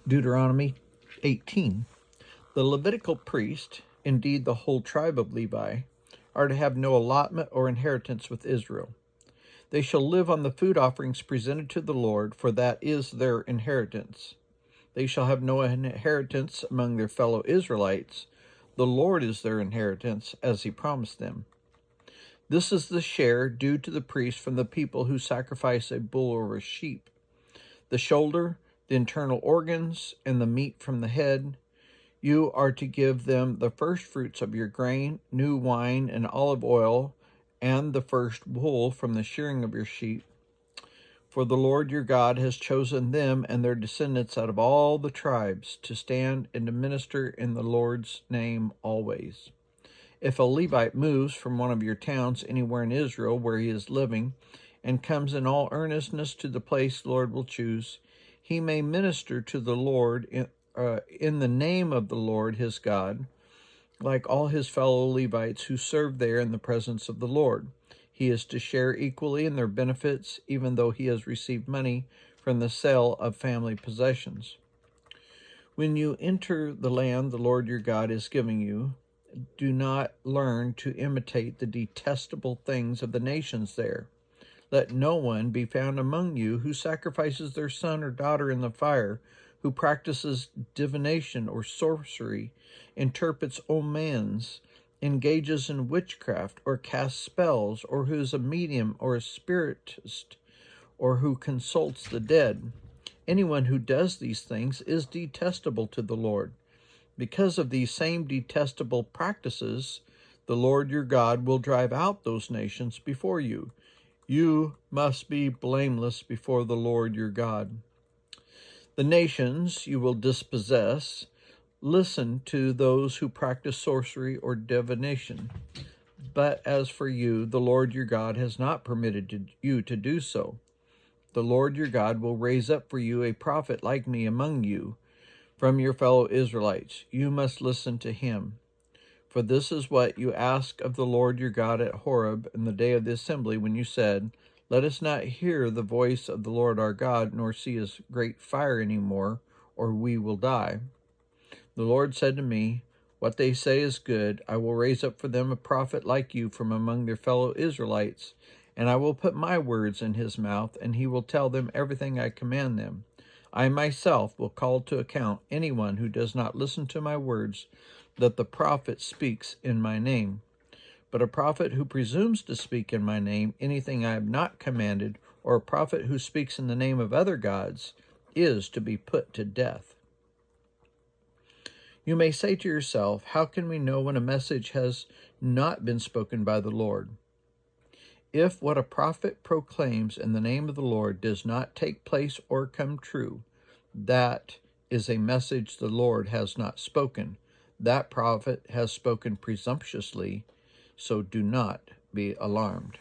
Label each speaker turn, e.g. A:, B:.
A: Deuteronomy 18. The Levitical priest, indeed the whole tribe of Levi, are to have no allotment or inheritance with Israel. They shall live on the food offerings presented to the Lord, for that is their inheritance. They shall have no inheritance among their fellow Israelites. The Lord is their inheritance, as he promised them. This is the share due to the priest from the people who sacrifice a bull or a sheep. The shoulder, the internal organs, and the meat from the head, you are to give them the first fruits of your grain, new wine, and olive oil, and the first wool from the shearing of your sheep. For the Lord your God has chosen them and their descendants out of all the tribes to stand and to minister in the Lord's name always. If a Levite moves from one of your towns anywhere in Israel where he is living, and comes in all earnestness to the place the Lord will choose, he may minister to the Lord in the name of the Lord his God, like all his fellow Levites who serve there in the presence of the Lord. He is to share equally in their benefits, even though he has received money from the sale of family possessions. When you enter the land the Lord your God is giving you, do not learn to imitate the detestable things of the nations there. Let no one be found among you who sacrifices their son or daughter in the fire, who practices divination or sorcery, interprets omens, engages in witchcraft, or casts spells, or who is a medium or a spiritist, or who consults the dead. Anyone who does these things is detestable to the Lord. Because of these same detestable practices, the Lord your God will drive out those nations before you. You must be blameless before the Lord your God. The nations you will dispossess, listen to those who practice sorcery or divination. But as for you, the Lord your God has not permitted you to do so. The Lord your God will raise up for you a prophet like me among you, from your fellow Israelites. You must listen to him. For this is what you asked of the Lord your God at Horeb in the day of the assembly, when you said, Let us not hear the voice of the Lord our God, nor see his great fire any more, or we will die. The Lord said to me, What they say is good. I will raise up for them a prophet like you from among their fellow Israelites, and I will put my words in his mouth, and he will tell them everything I command them. I myself will call to account anyone who does not listen to my words, that the prophet speaks in my name. But a prophet who presumes to speak in my name anything I have not commanded, or a prophet who speaks in the name of other gods, is to be put to death. You may say to yourself, How can we know when a message has not been spoken by the Lord? If what a prophet proclaims in the name of the Lord does not take place or come true, that is a message the Lord has not spoken. That prophet has spoken presumptuously, so do not be alarmed.